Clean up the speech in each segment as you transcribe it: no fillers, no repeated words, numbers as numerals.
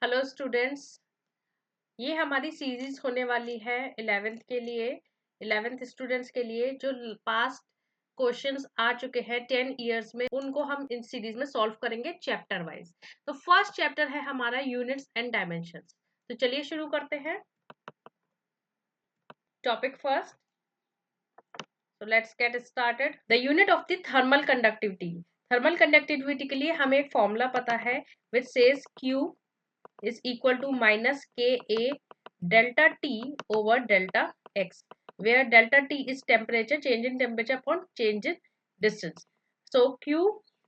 Hello students, ये हमारी series होने वाली है 11th के लिए, 11th स्टूडेंट्स के लिए जो पास्ट क्वेश्चंस आ चुके हैं 10 इयर्स में, उनको हम इन सीरीज में सॉल्व करेंगे चैप्टर वाइज। तो फर्स्ट चैप्टर है हमारा यूनिट्स एंड डायमेंशंस। तो चलिए शुरू करते हैं। टॉपिक फर्स्ट, तो let's get started. The unit of the thermal conductivity. Thermal conductivity के लिए हमें एक फॉर्मूला पता है which says Q is equal to minus Ka delta T over delta X, where delta T is temperature, change in temperature upon change in distance. So Q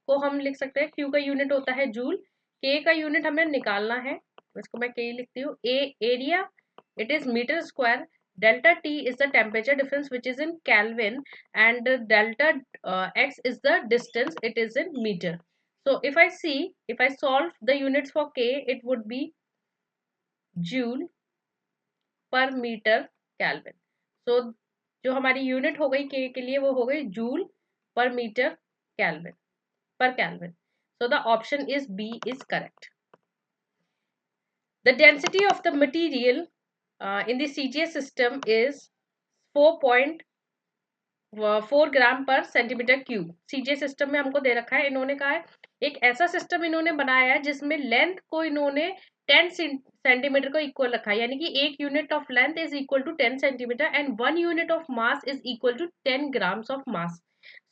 को हम लिख सकते हैं, Q का यूनिट होता है जूल, K का unit हमें निकालना है, इसको मैं K लिखती हूँ। A area, it is meter square. Delta T is the temperature difference which is in Kelvin, and delta X is the distance, it is in meter. So if I solve the units for K, it would be joule पर metre kelvin. So जो हमारी unit हो गई के लिए वो हो गई जूल पर metre kelvin per kelvin. So the option is B is correct. The density of the material in the CGS system is 4.4 gram per centimetre cube. CGS system में हमको दे रखा है, इन्होंने कहा है एक ऐसा सिस्टम इन्होंने बनाया है जिसमें लेंथ को इन्होंने 10 सेंटीमीटर को इक्वल रखा है, यानी कि एक unit of length is equal to 10 centimetre and 1 unit of mass is equal to 10 grams of mass.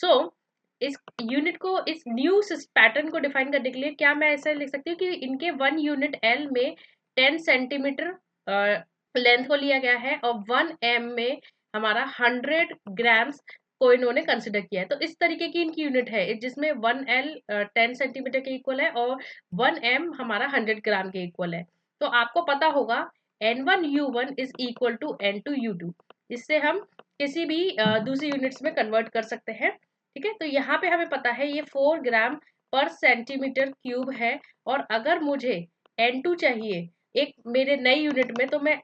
So इस यूनिट को, इस न्यू पैटर्न को डिफाइन करने के लिए क्या मैं ऐसा लिख सकती हूँ कि इनके 1 यूनिट एल में 10 सेंटीमीटर लेंथ को लिया गया है और 1 एम में हमारा 100 ग्राम्स को इन्होंने कंसिडर किया है। तो इस तरीके की इनकी यूनिट है जिसमें 1L 10 सेंटीमीटर के इक्वल है और 1M हमारा 100 ग्राम के इक्वल है। तो आपको पता होगा N1U1 is equal to N2U2। इससे हम किसी भी दूसरी यूनिट्स में कन्वर्ट कर सकते हैं। ठीक है, तो यहाँ पे हमें पता है ये 4 ग्राम पर सेंटीमीटर क्यूब है, और अगर मुझे N2 चाहिए एक मेरे नई यूनिट में, तो मैं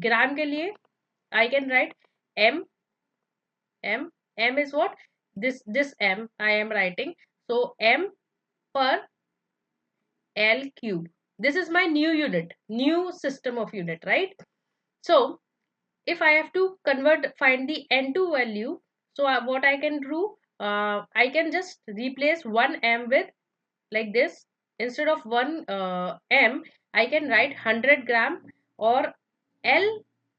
ग्राम के लिए I can write m m is what, this m I am writing, so m per L cube. This is my new unit, new system of unit, right? So if I have to find the N2 value, so what I can do, I can just replace 1 m with like this. Instead of 1 m I can write 100 gram, और L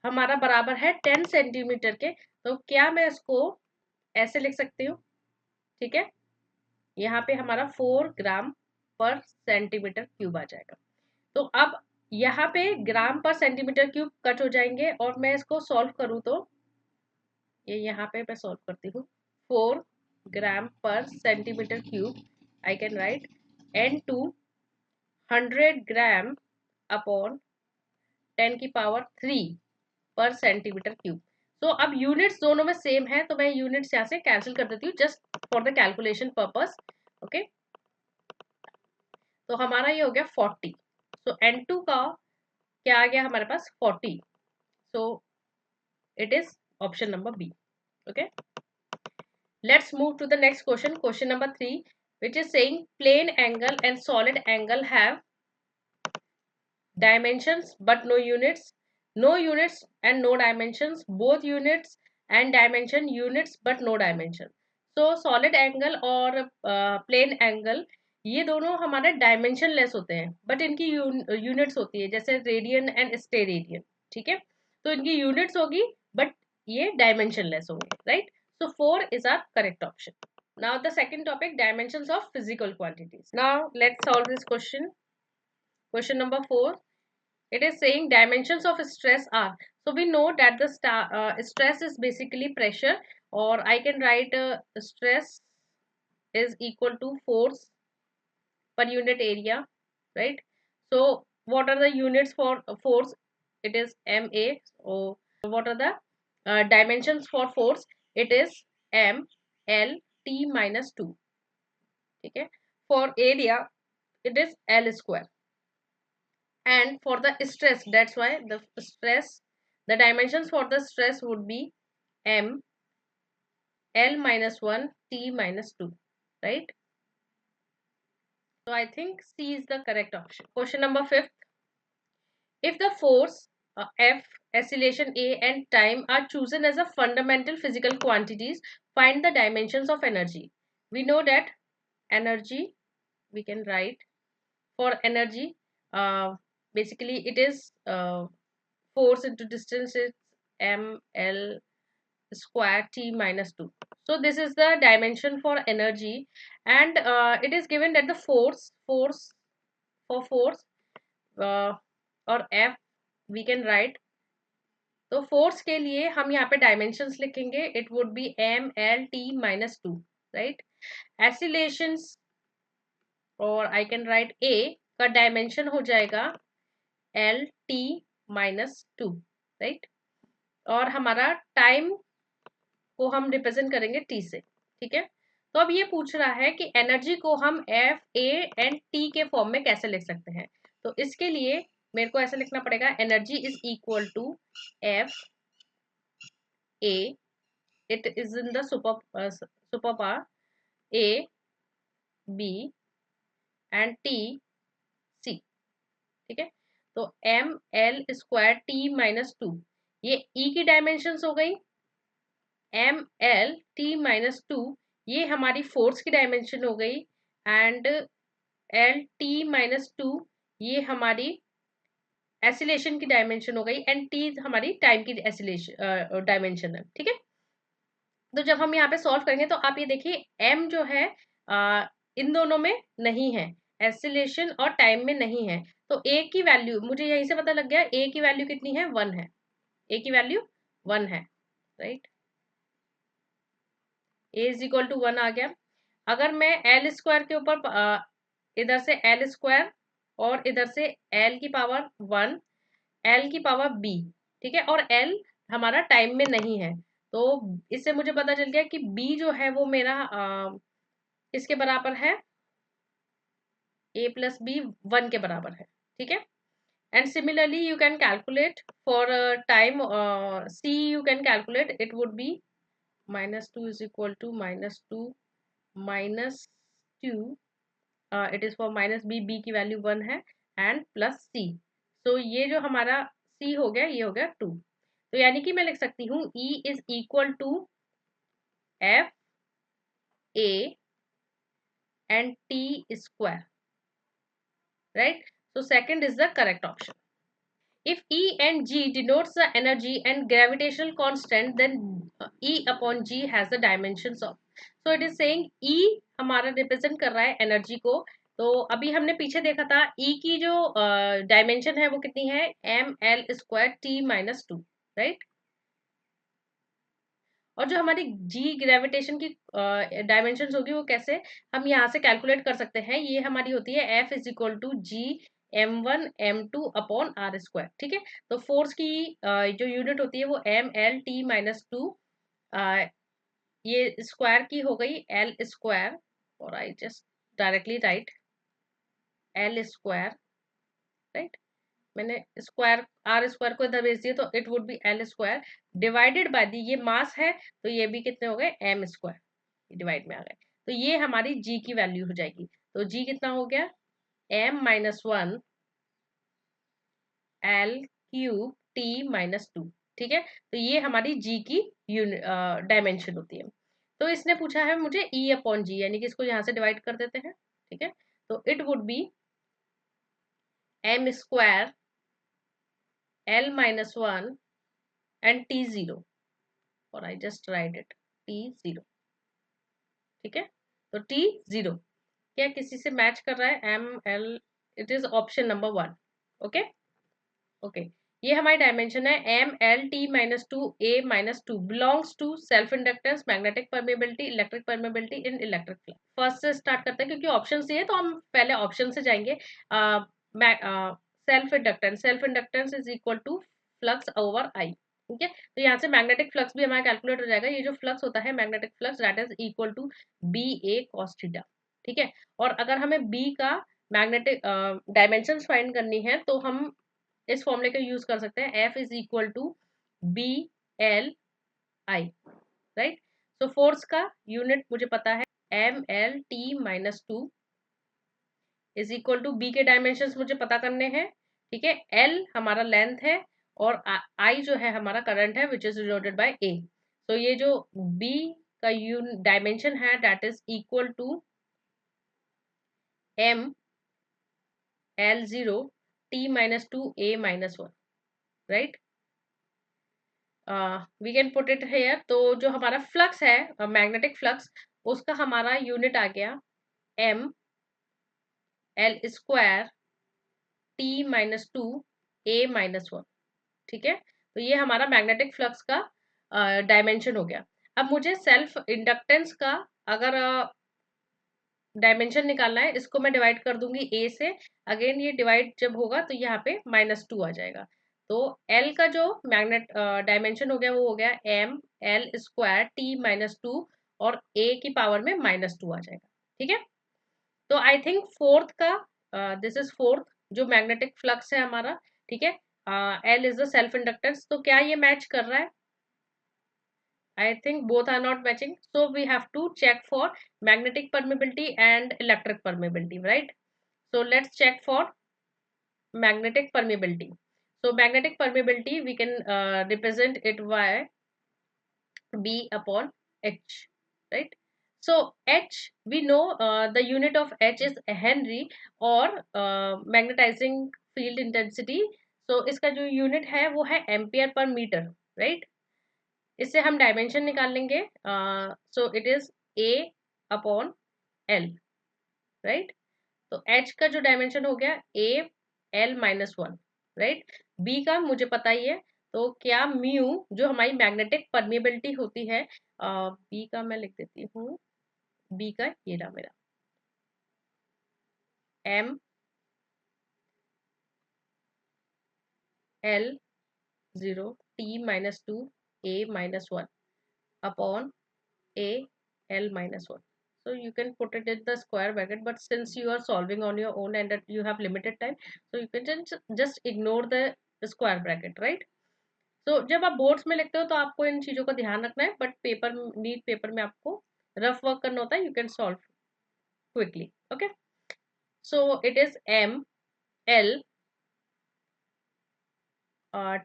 हमारा बराबर है 10 centimetre के। तो क्या मैं इसको ऐसे लिख सकती हूँ? ठीक है, यहाँ पे हमारा 4 ग्राम पर सेंटीमीटर क्यूब आ जाएगा। तो अब यहाँ पे ग्राम पर सेंटीमीटर क्यूब कट हो जाएंगे, और मैं इसको सॉल्व करूँ तो ये यहाँ पे मैं सॉल्व करती हूँ। 4 ग्राम per centimetre cube, I can right N2 100 gram upon 10 की पावर 3 पर सेंटीमीटर क्यूब। तो अब यूनिट्स दोनों में सेम है, तो मैं यूनिट्स यहाँ से कैंसिल कर देती हूँ just for the calculation purpose. Okay, तो हमारा ये हो गया 40। सो N2 का क्या आ गया हमारे पास 40। So it is option number B. Okay, let's move to the next question, question number 3, which is saying plane angle and solid angle have dimensions but no units, no units and no dimensions, both units and dimension, units but no dimension. So solid angle और plane angle ये दोनों हमारे dimensionless होते हैं, but इनकी units होती है, जैसे रेडियन एंड स्टेरेडियन। ठीक है, तो इनकी यूनिट्स होगी बट ये डायमेंशनलेस होंगे, right? So 4 is our correct option. Now the second topic, dimensions of physical quantities. Now let's solve this question. Question number 4. It is saying dimensions of stress are. So we know that the stress is basically pressure, or I can write stress is equal to force per unit area, right? So what are the units for force? It is MA. So what are the dimensions for force? It is M L T minus 2. Okay, for area it is L square, and for the stress, that's why the stress, the dimensions for the stress would be M L minus 1 T minus 2, right? So I think C is the correct option. Question number 5. If the force F, acceleration A and time are chosen as a fundamental physical quantities, find the dimensions of energy. We know that energy, we can write for energy, basically it is force into distance is ml square t minus 2. So this is the dimension for energy, and it is given that the force for force और F we can write. तो force के लिए हम यहाँ पे dimensions लिखेंगे, it would be M L T minus 2, right. Accelerations और I can right ए का डायमेंशन हो जाएगा एल टी माइनस 2, राइट. और हमारा टाइम को हम रिप्रेजेंट करेंगे टी से, ठीक है. तो अब ये पूछ रहा है कि एनर्जी को हम एफ ए एंड टी के फॉर्म में कैसे लिख सकते हैं. तो इसके लिए मेरे को ऐसे लिखना पड़ेगा, energy is equal to F A, it is in the super power A, B and T, C, ठीक है. तो M L square T minus 2, ये E की डायमेंशंस हो गई. एम एल टी माइनस 2 ये हमारी फोर्स की डायमेंशन हो गई, एंड एल टी माइनस 2 ये हमारी एसिलेशन की डायमेंशन हो गई, एंड टी हमारी टाइम की एसिलेशन डायमेंशन है, ठीक है. तो जब हम यहाँ पे सॉल्व करेंगे तो आप ये देखिए m जो है इन दोनों में नहीं है, एसिलेशन और टाइम में नहीं है. तो a की वैल्यू मुझे यहीं से पता लग गया, a की वैल्यू कितनी है, 1 है. a की वैल्यू 1 है, right. a is equal to 1 आ गया. अगर मैं एल स्क्वायर के ऊपर इधर से एल स्क्वायर और इधर से एल की पावर 1, एल की पावर b, ठीक है, और l हमारा टाइम में नहीं है. तो इससे मुझे पता चल गया कि b जो है वो मेरा इसके बराबर है, a प्लस बी 1 के बराबर है, ठीक है. And similarly you can calculate for time c, you can calculate, it would be minus 2 is equal to minus 2 minus 2, it is for minus b की वैल्यू 1 है, एंड प्लस c. तो ये जो हमारा c हो गया, ये हो गया 2. तो यानी कि मैं लिख सकती हूँ E is equal to F A and T square, right. So second is the correct option. If E and G denotes the energy and gravitational constant, then E upon G has the dimensions of. So it is saying E हमारा represent कर रहा है energy को. तो अभी हमने पीछे देखा था E की जो डायमेंशन है वो कितनी है, M L square T minus 2, right. और जो हमारी जी ग्रेविटेशन की डायमेंशन होगी वो कैसे हम यहाँ से कैलकुलेट कर सकते हैं, ये हमारी होती है F is equal to G m1 m2 upon R square, ठीक है. तो फोर्स की जो यूनिट होती है वो एम एल टी माइनस 2, ये स्क्वायर की हो गई एल स्क्वायर, और I just directly right L square, right. मैंने स्क्वायर आर स्क्वायर को इधर भेज दिया, तो it would B L square divided by the, ये मास है तो ये भी कितने हो गए, एम स्क्वायर डिवाइड में आ गए. तो ये हमारी जी की वैल्यू हो जाएगी. तो जी कितना हो गया, M minus 1 L cube T minus 2, ठीक है. तो ये हमारी जी की डायमेंशन होती है. तो इसने पूछा है मुझे ई अपॉन जी, यानी कि इसको यहाँ से डिवाइड कर देते हैं, ठीक है. तो it would be M square L minus 1 and T0, और I just write it T0, ठीक है. तो T0 क्या किसी से मैच कर रहा है, M L, it is option number 1, okay. Okay, ये हमारी डायमेंशन है M L T minus 2 A minus 2 belongs to self inductance, magnetic permeability, electric permeability in electric flux. First से स्टार्ट करते हैं क्योंकि ऑप्शन से है, तो हम पहले ऑप्शन से जाएंगे. Self inductance is equal to flux over I, ठीक है. तो यहाँ से मैग्नेटिक फ्लक्स भी हमारा कैलकुलेट हो जाएगा. ये जो फ्लक्स होता है magnetic flux, that is equal to B A cos theta, ठीक है. और अगर हमें बी का मैग्नेटिक डायमेंशन फाइंड करनी है तो हम इस फॉर्मूले का यूज कर सकते हैं, F is equal to B L I, right. So force का यूनिट मुझे पता है M L T minus 2 is equal to B के डायमेंशन मुझे पता करने हैं, ठीक है, एल हमारा लेंथ है और आई जो है हमारा करंट है, which is denoted by A. तो ये जो बी का डायमेंशन है that is equal to M L zero T minus two A minus one, right. We can put it here. तो जो हमारा फ्लक्स है, मैग्नेटिक फ्लक्स, उसका हमारा यूनिट आ गया M L square T minus two A minus one. ठीक है, तो ये हमारा मैग्नेटिक फ्लक्स का डायमेंशन हो गया। अब मुझे सेल्फ इंडक्टेंस का अगर डायमेंशन निकालना है, इसको मैं डिवाइड कर दूंगी ए से। अगेन ये डिवाइड जब होगा तो यहाँ पे -2 आ जाएगा। तो एल का जो मैग्नेट डायमेंशन हो गया वो हो गया M L square T minus two, और ए की पावर में -2 आ जाएगा। ठीक है, तो आई थिंक फोर्थ का, दिस इज फोर्थ जो मैग्नेटिक फ्लक्स है हमारा। ठीक है, L is the self inductance. तो क्या ये मैच कर रहा है? I think both are not matching. So we have to check for magnetic permeability and electric permeability, right? So let's check for magnetic permeability. So magnetic permeability, we can represent it by B upon H, right? So H, we know the unit of H is Henry or magnetizing field intensity. So इसका जो unit है वो है ampere per metre, right? इससे हम dimension निकाल लेंगे। So it is A upon L, right. तो एच का जो डायमेंशन हो गया A L minus one, right. B का मुझे पता ही है, तो क्या म्यू जो हमारी मैग्नेटिक परमिएबिलिटी होती है, बी का मैं लिख देती हूँ। बी का ये रहा मेरा M L zero T minus two A minus one upon a l minus 1. So you can put it in the square bracket, but since you are solving on your own and that you have limited time, so you can just ignore the square bracket, right? So जब आप boards में लिखते हो तो आपको इन चीजों का ध्यान रखना है, बट पेपर नीट पेपर में आपको रफ वर्क करना होता है। You can solve quickly, okay. So it is M L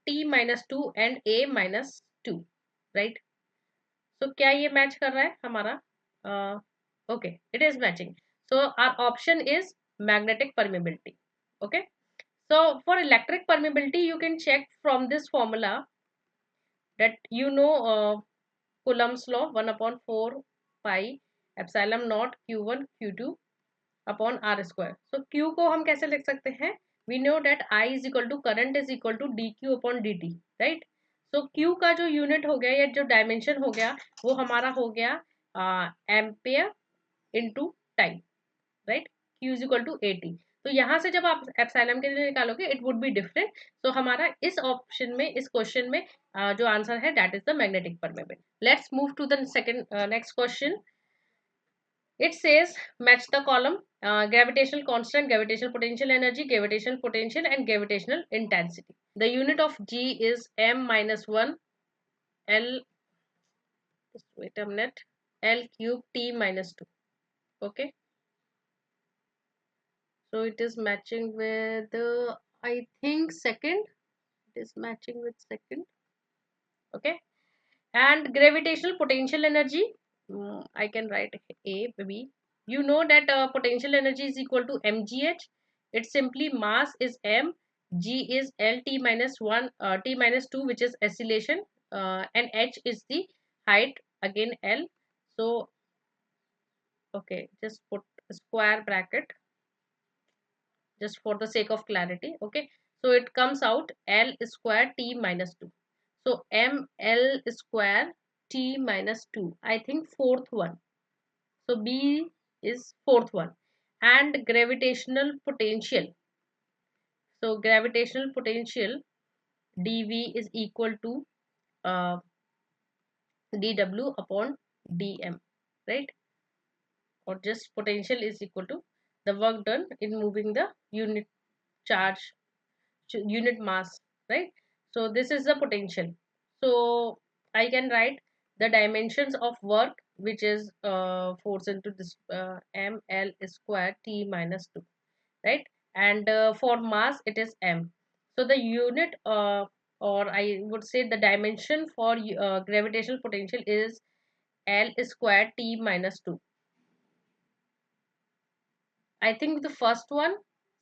T minus two and A minus two, right. तो क्या ये मैच कर रहा है हमारा? Okay, it is matching. So our option is magnetic permeability, okay. So for electric permeability, you can check from this formula that Coulomb's law 1 upon 4 pi epsilon naught Q1 Q2 upon R square. So Q को हम कैसे लिख सकते हैं? We know that I is equal to current is equal to dq upon dt, right? So Q का जो unit हो गया या जो डायमेंशन हो गया वो हमारा हो गया ampere into time, right. Q is equal to 80। तो यहाँ से जब आप एप्सिलॉन के लिए निकालोगे इट वुड बी डिफरेंट। तो हमारा इस ऑप्शन में, इस क्वेश्चन में जो आंसर है that is the magnetic permeability. Let's move to the second next question. It says match the column gravitational constant, gravitational potential energy, gravitational potential and gravitational intensity. The unit of G is m minus 1 L, just wait a minute, L cube T minus 2. Okay, so it is matching with I think second, it is matching with second, okay. And gravitational potential energy, I can write A, B. You know that potential energy is equal to mgh. It's simply mass is m, g is l t minus 1 t minus 2, which is acceleration, and h is the height, again l. So okay, just put square bracket just for the sake of clarity, okay. So it comes out l square t minus 2. So m l square t minus 2, I think fourth one. So B is fourth one. And gravitational potential. So gravitational potential dV is equal to uh, dW upon dm, right? Or just potential is equal to the work done in moving the unit charge, unit mass, right? So this is the potential. So I can write the dimensions of work, which is force into this ml square t minus 2, right? and for mass it is m. So the unit or I would say the dimension for gravitational potential is L square T minus 2. I think the first one,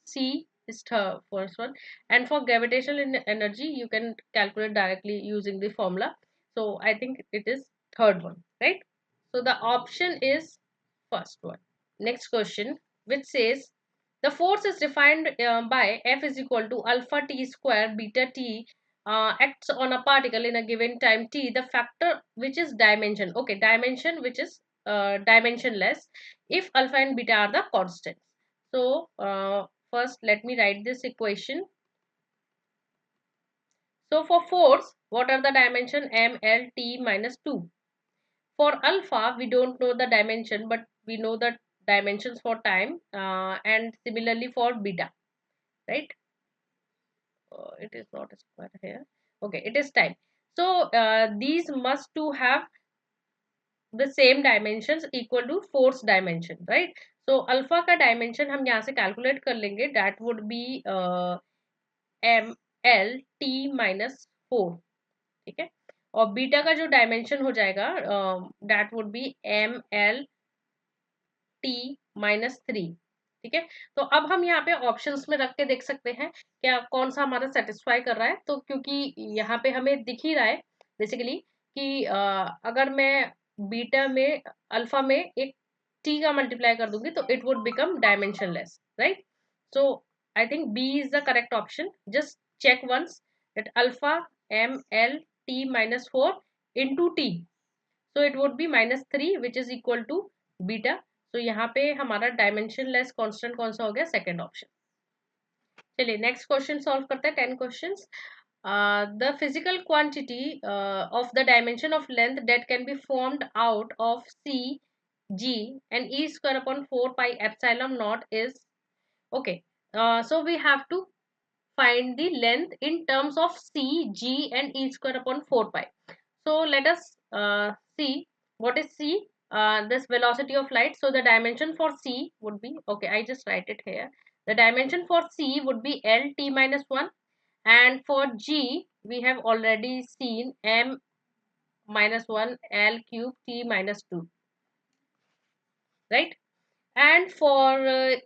C is the first one, and for gravitational energy you can calculate directly using the formula. So I think it is third one, right? So the option is first one. Next question, which says the force is defined by F is equal to alpha t square beta t acts on a particle in a given time t. The factor which is dimension, okay, dimension which is dimensionless if alpha and beta are the constants. So first let me write this equation. So for force, what are the dimension? M, L, T minus 2. For alpha, we don't know the dimension, but we know the dimensions for time, and similarly for beta, right? It is not a square here. Okay, it is time. So these must to have the same dimensions equal to force dimension, right? So alpha का dimension हम यहाँ से calculate कर लेंगे. That would be m l t minus 4, ठीक है. और beta का जो डायमेंशन हो जाएगा that would be M L T minus 3, ठीक है. तो अब हम यहाँ पे ऑप्शंस में रख के देख सकते हैं क्या कौन सा हमारा सेटिस्फाई कर रहा है. तो क्योंकि यहाँ पे हमें दिख ही रहा है बेसिकली कि अगर मैं बीटा में अल्फा में एक टी का मल्टीप्लाई कर दूंगी तो it would become dimensionless, right. So I think B is the correct option. Just check once that alpha M L T minus 4 into T, so it would be minus 3 which is equal to beta. तो यहाँ पे हमारा dimension less constant कौन सा हो गया? Second option. चलिए next question solve करते हैं. 10 question. The physical quantity of the dimension of length that can be formed out of C G and E square upon 4 pi epsilon naught is, okay, so we have to find the length in terms of c, g and e square upon 4 pi. So let us see what is c, this velocity of light. So the dimension for c would be, okay, I just write it here. The dimension for c would be l t minus 1, and for g we have already seen m minus 1 l cube t minus 2, right. And for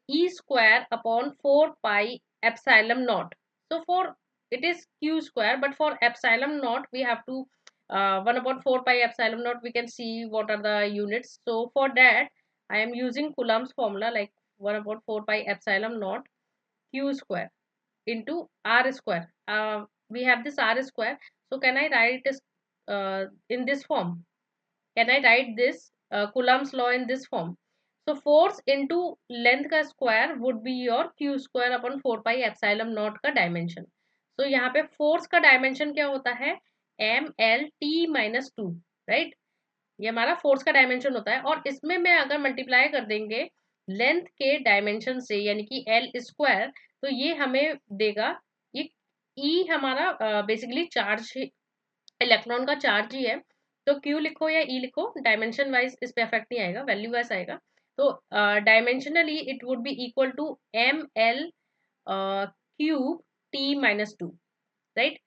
e square upon 4 pi epsilon naught. So for it is q square, but for epsilon naught we have to 1 upon 4 pi epsilon naught, we can see what are the units. So for that I am using Coulomb's formula, like 1 upon 4 pi epsilon naught q square into r square. We have this r square, so can I write this in this form? Can I write this Coulomb's law in this form? So force into length का square would be your q square upon 4 pi epsilon naught का dimension. So यहाँ पे force का dimension क्या होता है? m l t minus 2, right? ये हमारा force का dimension होता है. और इसमें मैं अगर multiply कर देंगे length के dimension से, यानी कि l square, तो ये हमें देगा ये e हमारा basically charge, इलेक्ट्रॉन का चार्ज ही है. तो Q लिखो या E लिखो, डायमेंशन वाइज इस पे इफेक्ट नहीं आएगा, वैल्यू वाइज आएगा. तो dimensionally it would be equal to M L cube T minus 2, right.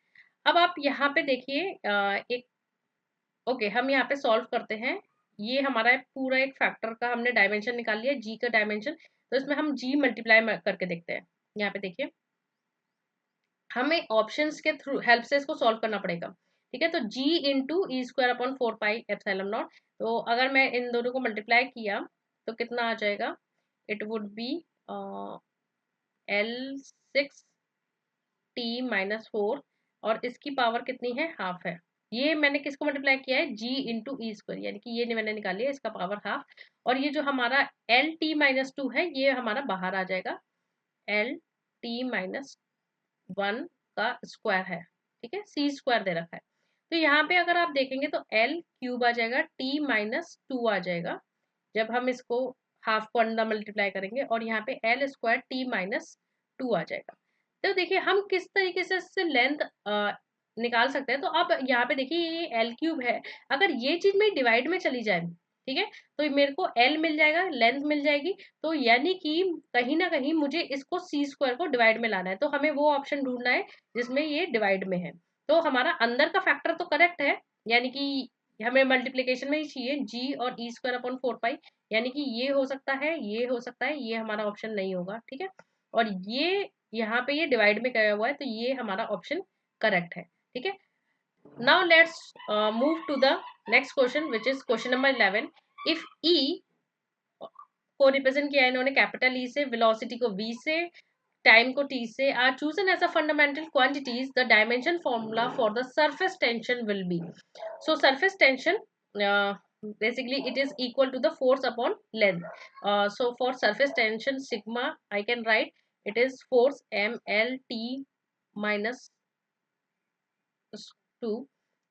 अब आप यहाँ पे देखिए एक, ओके, हम यहाँ पे सॉल्व करते हैं. ये हमारा पूरा एक फैक्टर का हमने डायमेंशन निकाल लिया, जी का डायमेंशन. तो इसमें हम जी मल्टीप्लाई करके देखते हैं. यहाँ पे देखिए हमें ऑप्शंस के थ्रू हेल्प से इसको सॉल्व करना पड़ेगा, ठीक है. तो g into E square upon 4 pi epsilon not. तो अगर मैं इन दोनों को मल्टीप्लाई किया तो कितना आ जाएगा? It would B L6 t minus 4, और इसकी पावर कितनी है? हाफ है. ये मैंने किसको मल्टीप्लाई किया है? g इंटू ई स्क्वायर, यानी कि ये मैंने निकाल लिया, इसका पावर हाफ. और ये जो हमारा एल टी माइनस 2 है ये हमारा बाहर आ जाएगा, एल टी माइनस 1 का स्क्वायर है, ठीक है. सी स्क्वायर दे रखा है. तो यहाँ पे अगर आप देखेंगे तो एल क्यूब आ जाएगा, टी माइनस 2 आ जाएगा जब हम इसको हाफ को अंडर मल्टीप्लाई करेंगे, और यहाँ पे एल स्क्वायर टी माइनस 2 आ जाएगा. तो देखिए हम किस तरीके से इससे लेंथ निकाल सकते हैं. तो अब यहाँ पे देखिए ये एल क्यूब है, अगर ये चीज में डिवाइड में चली जाए ठीक है, तो मेरे को L मिल जाएगा, लेंथ मिल जाएगी। तो यानी कि कहीं ना कहीं मुझे इसको सी स्क्वायर को डिवाइड में लाना है, तो हमें वो ऑप्शन ढूंढना है जिसमें ये डिवाइड में है। तो हमारा अंदर का फैक्टर तो करेक्ट है, यानी कि हमें मल्टीप्लीकेशन में ही चाहिए g और ई स्क्वायर अपॉन 4 पाई, यानी कि ये हो सकता है, ये हो सकता है, ये हमारा ऑप्शन नहीं होगा। ठीक है, और ये यहाँ पे ये डिवाइड में गया हुआ है, तो ये हमारा ऑप्शन करेक्ट है। ठीक है, now let's move to the next question, which is question number 11. if E को रिप्रेजेंट किया है इन्होंने कैपिटल ई से, वेलोसिटी को v से, टाइम को t से, are chosen as a fundamental quantities, the dimension formula for the surface tension will be. So surface tension basically it is equal to the force upon length. So for surface tension sigma I can write it is force mlt minus 2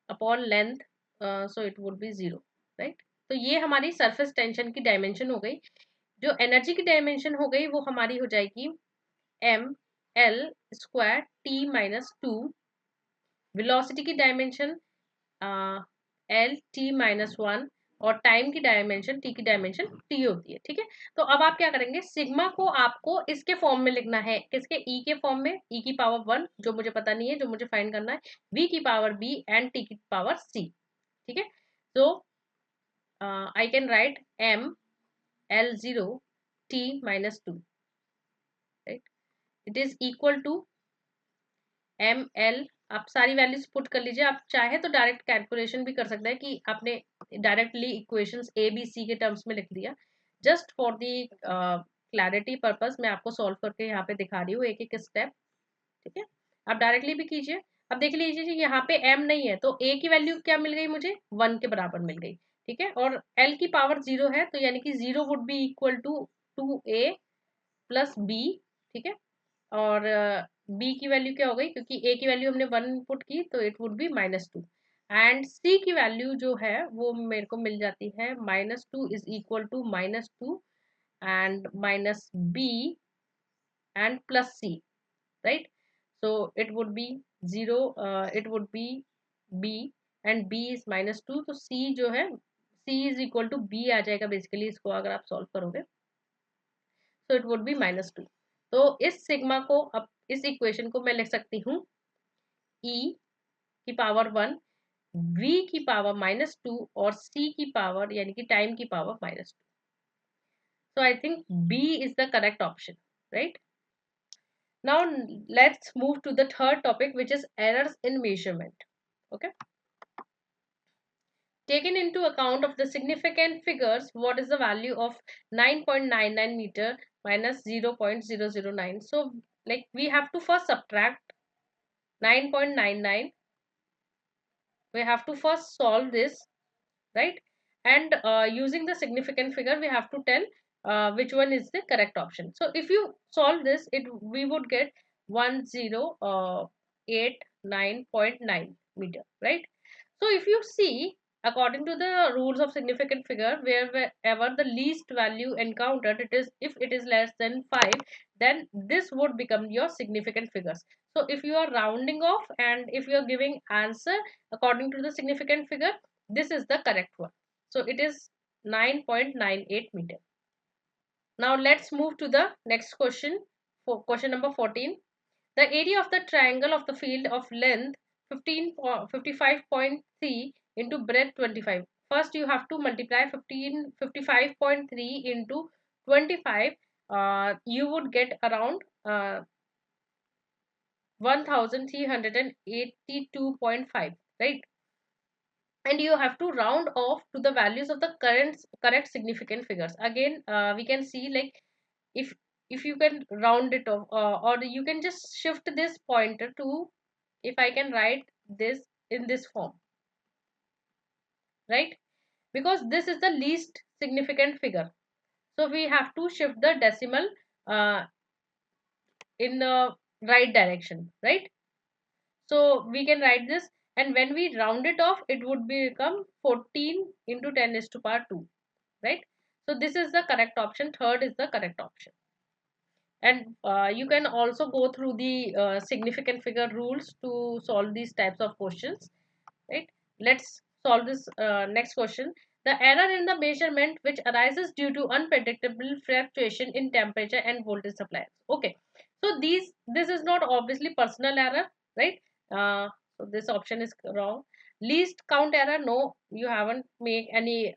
upon length, so it would B 0, right. तो ये हमारी surface tension की dimension हो गई। जो energy की dimension हो गई वो हमारी हो जाएगी M L square T minus 2, velocity की डायमेंशन एल टी माइनस 1, और टाइम की डायमेंशन टी की डायमेंशन टी होती है। ठीक है, तो अब आप क्या करेंगे, सिग्मा को आपको इसके फॉर्म में लिखना है, किसके, ई के फॉर्म में, ई की पावर 1 जो मुझे पता नहीं है, जो मुझे फाइंड करना है, वी की पावर बी एंड टी की पावर सी। ठीक है, तो I can write M L 0 T minus 2, right, it is equal to M L. आप सारी वैल्यूज पुट कर लीजिए, आप चाहे तो डायरेक्ट कैलकुलेशन भी कर सकते हैं कि आपने directly equations A B C के टर्म्स में लिख दिया। Just for the clarity purpose मैं आपको सॉल्व करके यहाँ पे दिखा रही हूँ एक एक स्टेप। ठीक है, आप डायरेक्टली भी कीजिए। अब देख लीजिए जी, यहाँ पे m नहीं है तो a की वैल्यू क्या मिल गई मुझे, 1 के बराबर मिल गई। ठीक है, और l की पावर 0 है, तो यानी कि 0 would be equal to 2a plus b। ठीक है, और b की वैल्यू क्या हो गई, क्योंकि a की वैल्यू हमने 1 पुट की, तो it would be -2, and c की वैल्यू जो है वो मेरे को मिल जाती है -2 is equal to -2 and minus b and plus c, right. So it would be 0, it would be b and b is -2, तो c जो है c is equal to b आ जाएगा बेसिकली, इसको अगर आप सॉल्व करोगे तो इट वुड बी -2। तो इस सिग्मा को, अब इस इक्वेशन को मैं लिख सकती हूँ e की पावर 1, v की पावर -2 और c की पावर यानी कि टाइम की power -2। So I think b is the correct option, right? Now let's move to the third topic, which is errors in measurement. Okay, taken into account of the significant figures, what is the value of 9.99 meter minus 0.009? So like we have to first subtract 9.99, we have to first solve this, right? And using the significant figure we have to tell which one is the correct option. So if you solve this, it we would get 1089.9 meter, right? So if you see, according to the rules of significant figure, wherever the least value encountered, it is, if it is less than 5, then this would become your significant figures. So if you are rounding off and if you are giving answer according to the significant figure, this is the correct one. So it is 9.98 meter. Now let's move to the next question, for question number 14. The area of the triangle of the field of length 55.3 into breadth 25. First you have to multiply 55.3 into 25. You would get around 1382.5, right? And you have to round off to the values of the correct significant figures. Again, we can see like if you can round it off, or you can just shift this pointer to, if I can write this in this form, right? Because this is the least significant figure, so we have to shift the decimal in the right direction, right? So we can write this, and when we round it off, it would become 14 into 10 is to power 2, right? So this is the correct option. Third is the correct option. And you can also go through the significant figure rules to solve these types of questions, right? Let's solve this next question. The error in the measurement which arises due to unpredictable fluctuation in temperature and voltage supply. Okay, so this is not obviously personal error, right? So this option is wrong. Least count error, no, you haven't made any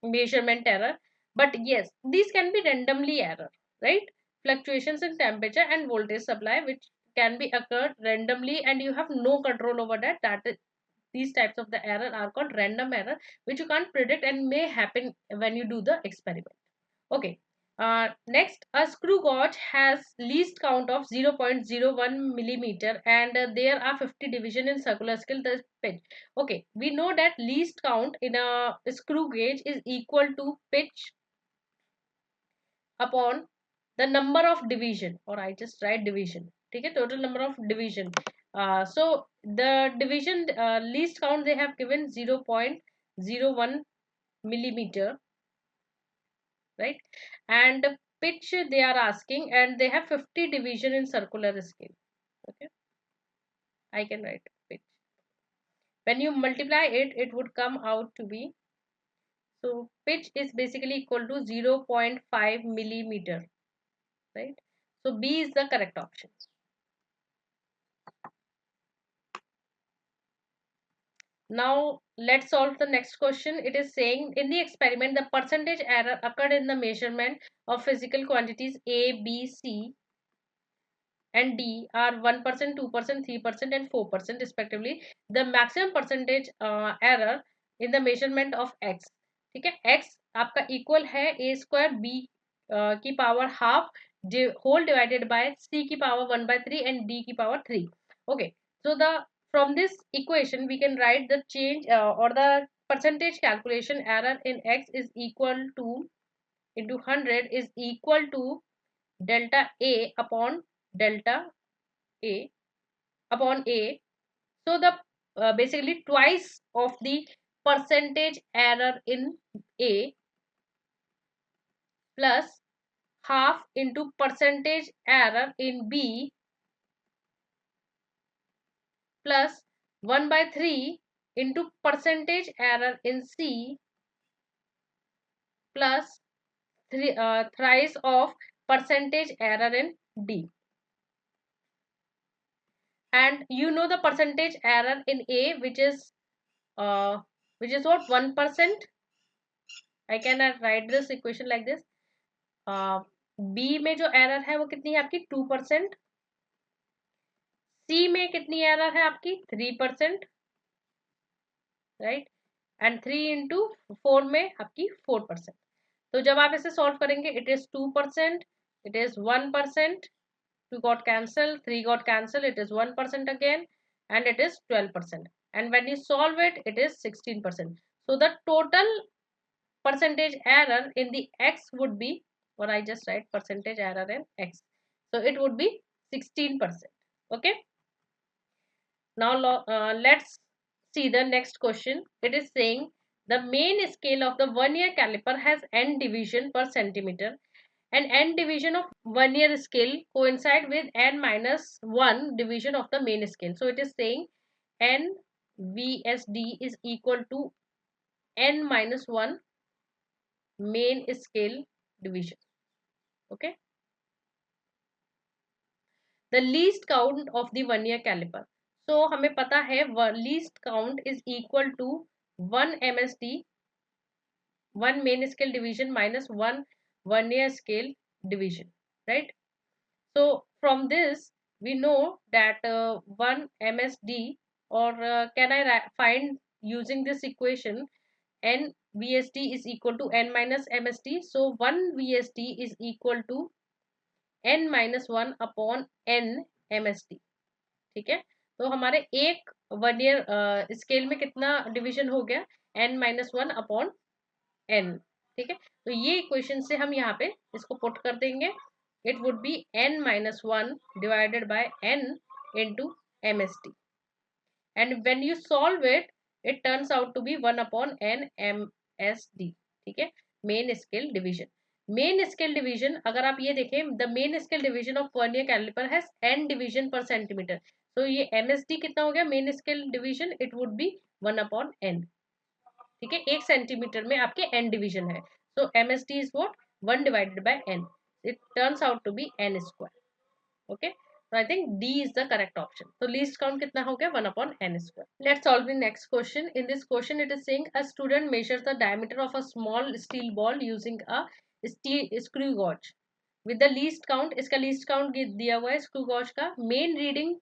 measurement error. But yes, these can be randomly error, right? Fluctuations in temperature and voltage supply which can be occurred randomly and you have no control over that. That is, these types of the error are called random error, which you can't predict and may happen when you do the experiment. Okay. Next, a screw gauge has least count of 0.01 millimeter and there are 50 division in circular scale, the pitch. Okay, we know that least count in a screw gauge is equal to pitch upon the number of division, or I just write division. Okay, total number of division. So the division least count they have given 0.01 millimeter, right? And pitch they are asking, and they have 50 division in circular scale. Okay, I can write pitch. When you multiply it, it would come out to be, so pitch is basically equal to 0.5 millimeter, right? So B is the correct option. Now let's solve the next question. It is saying in the experiment the percentage error occurred in the measurement of physical quantities A, B, C and D are 1%, 2%, 3% and 4% respectively. The maximum percentage error in the measurement of X, ठीक है, X आपका equal है A square B की power half whole divided by C की power 1/3 and D की power 3. Okay, so the from this equation we can write the change or the percentage calculation error in X is equal to into 100 is equal to delta A upon delta A upon A. So the basically twice of the percentage error in A plus half into percentage error in B plus 1/3 into percentage error in C plus thrice of percentage error in D. And you know the percentage error in A which is what, 1%. I can write this equation like this. B में जो error है वो कितनी है आपकी 2%, C में कितनी error है आपकी 3%, राइट, एंड 3 इंटू 4 में आपकी 4%. तो जब आप इसे सॉल्व करेंगे it is 2%, it is 1%, 2 got cancelled, 3 got cancelled, it is 1% again, and it is 12%. And when you solve it, it is 16%. So the total percentage error in the X would be, or I just write percentage error in X. So it would be 16%. Okay. Now let's see the next question. It is saying the main scale of the vernier caliper has n division per centimeter and n division of vernier scale coincide with n minus 1 division of the main scale. So it is saying n VSD is equal to n minus 1 main scale division. Okay. The least count of the vernier caliper. So हमें पता है least count is equal to 1 MSD, 1 main scale division minus 1 vernier scale division, right? So from this we know that 1 MSD, or can I find using this equation n VSD is equal to n minus MSD. So 1 VSD is equal to n minus 1 upon n MSD. ठीक है, तो हमारे एक vernier scale में कितना division हो गया, n minus 1 upon n. ठीक है, तो ये इक्वेशन से हम यहाँ पे इसको पुट कर देंगे. It would be n minus 1 divided by n into MSD. And when you solve it, it turns out to be 1 upon n MSD. ठीक है, main scale division. Main scale division अगर आप ये देखें, the main scale division of vernier caliper has n division per centimetre. तो ये MSD कितना हो गया main scale division, it would be 1 upon n. ठीक है, 1 सेंटीमीटर में आपके n डिवीजन है, so MSD is what 1 divided by n, it turns out to be n square. Okay, so I think D is the correct option. So least count कितना हो गया 1 upon n square. Let's solve the next question. In this question it is saying a student measures the diameter of a small steel ball using a screw gauge with the least count. इसका least count दिया हुआ है screw gauge का. Main reading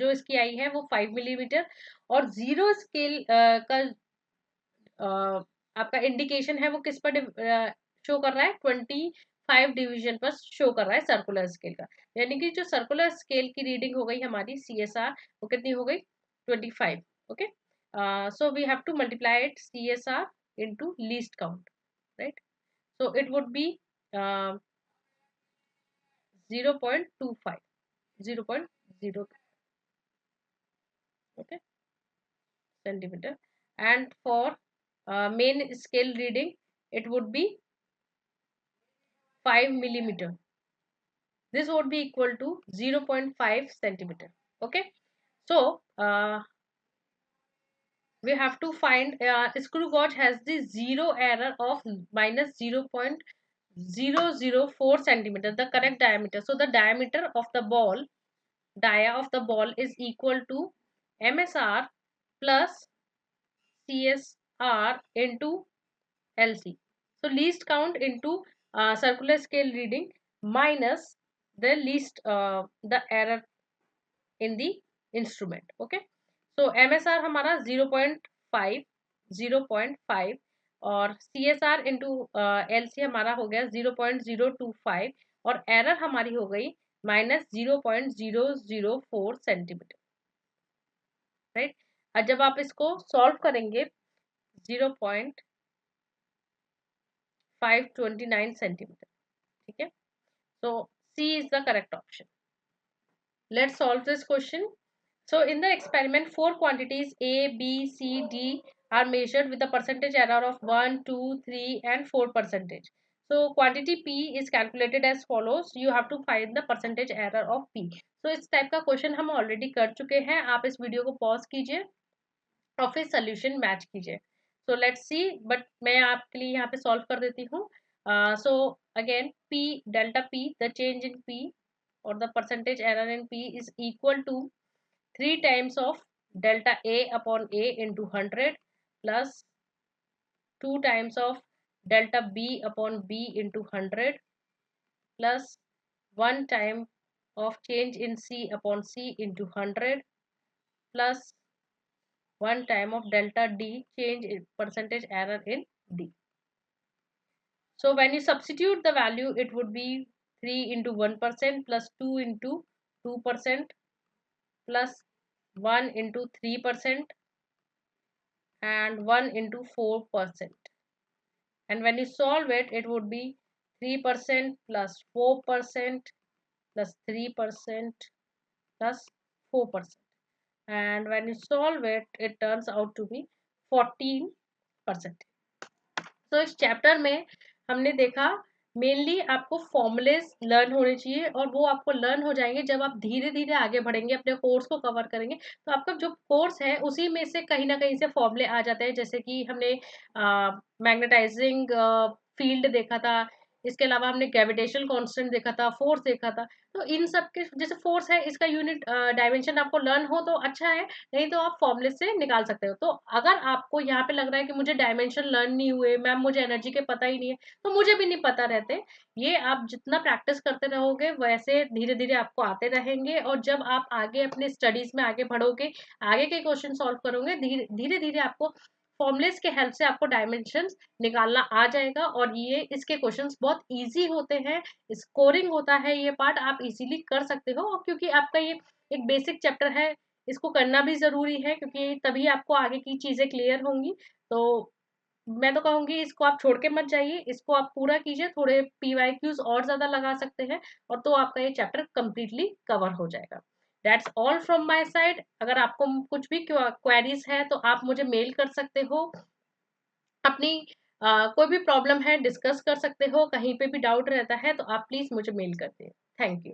जो इसकी आई है वो 5 millimetre और जीरो स्केल का आपका इंडिकेशन है वो किस पर शो कर रहा है 25 डिवीजन पर शो कर रहा है सर्कुलर स्केल का. यानी कि जो सर्कुलर स्केल की रीडिंग हो गई हमारी CSR वो कितनी हो गई 25. Okay, so we have to multiply it CSR into least count, right. So it would be 0.25 0.02 okay centimeter, and for main scale reading it would be 5 millimeter. This would be equal to 0.5 centimeter. Okay, so we have to find screw gauge has the zero error of minus 0.004 centimeter, the correct diameter. So the diameter of the ball, dia of the ball is equal to MSR plus CSR into LC. So least count into circular scale reading minus the least the error in the instrument. Okay, so MSR हमारा 0.5 और CSR into LC हमारा हो गया 0.025 और error हमारी हो गई minus 0.004 centimetre, right. और जब आप इसको सॉल्व करेंगे 0.529 सेंटीमीटर. ठीक है, so C is the correct option. Let's solve this question. So in the experiment 4 quantities A, B, C, D are measured with a percentage error of 1, 2, 3 and 4%. So quantity P is calculated as follows. You have to find the percentage error of P. So इस type का question हम already कर चुके हैं. आप इस video को pause कीजिए और फिर सोल्यूशन मैच कीजिए. सो लेट्स सी, बट मैं आपके लिए यहाँ पे सॉल्व कर देती हूँ. So again P delta P, the change in P or the percentage error in P is equal to 3 times of delta A upon A into 100 plus 2 times of delta B upon B into 100 plus 1 time of change in C upon C into 100 plus 1 time of delta D change in percentage error in D. So when you substitute the value, it would be 3 into 1% plus 2 into 2% plus 1 into 3% and 1 into 4%. And when you solve it, it would be 3% plus 4% plus 3% plus 4%. And when you solve it, it turns out to be 14%. तो इस chapter में हमने देखा mainly आपको formulas learn होने चाहिए और वो आपको लर्न हो जाएंगे जब आप धीरे धीरे आगे बढ़ेंगे, अपने कोर्स को कवर करेंगे. तो आपका जो कोर्स है उसी में से कहीं ना कहीं से फॉर्मूले आ जाते हैं. जैसे कि हमने मैग्नेटाइजिंग फील्ड देखा था, इसके अलावा हमने ग्रेविटेशनल कांस्टेंट देखा था, फोर्स देखा था. तो इन सब के जैसे फोर्स है इसका यूनिट डायमेंशन आपको लर्न हो तो अच्छा है, नहीं तो आप फॉर्मूले से निकाल सकते हो. तो अगर आपको यहाँ पे लग रहा है कि मुझे डायमेंशन लर्न नहीं हुए मैम, मुझे एनर्जी के पता ही नहीं है, तो मुझे भी नहीं पता रहते. ये आप जितना प्रैक्टिस करते रहोगे वैसे धीरे धीरे आपको आते रहेंगे और जब आप आगे अपने स्टडीज में आगे बढ़ोगे, आगे के क्वेश्चन सॉल्व करोगे, धीरे धीरे आपको फॉर्मुलेस के हेल्प से आपको डायमेंशंस निकालना आ जाएगा. और ये इसके क्वेश्चंस बहुत इजी होते हैं, स्कोरिंग होता है, ये पार्ट आप इजीली कर सकते हो. और क्योंकि आपका ये एक बेसिक चैप्टर है, इसको करना भी जरूरी है क्योंकि तभी आपको आगे की चीजें क्लियर होंगी. तो मैं तो कहूंगी इसको आप छोड़ के मत जाइए, इसको आप पूरा कीजिए. थोड़े PYQs और ज्यादा लगा सकते हैं और तो आपका ये चैप्टर कंप्लीटली कवर हो जाएगा. That's all from my side. अगर आपको कुछ भी क्वेरीज है तो आप मुझे मेल कर सकते हो. अपनी कोई भी प्रॉब्लम है डिस्कस कर सकते हो, कहीं पे भी डाउट रहता है तो आप प्लीज मुझे मेल करते हैं. Thank you.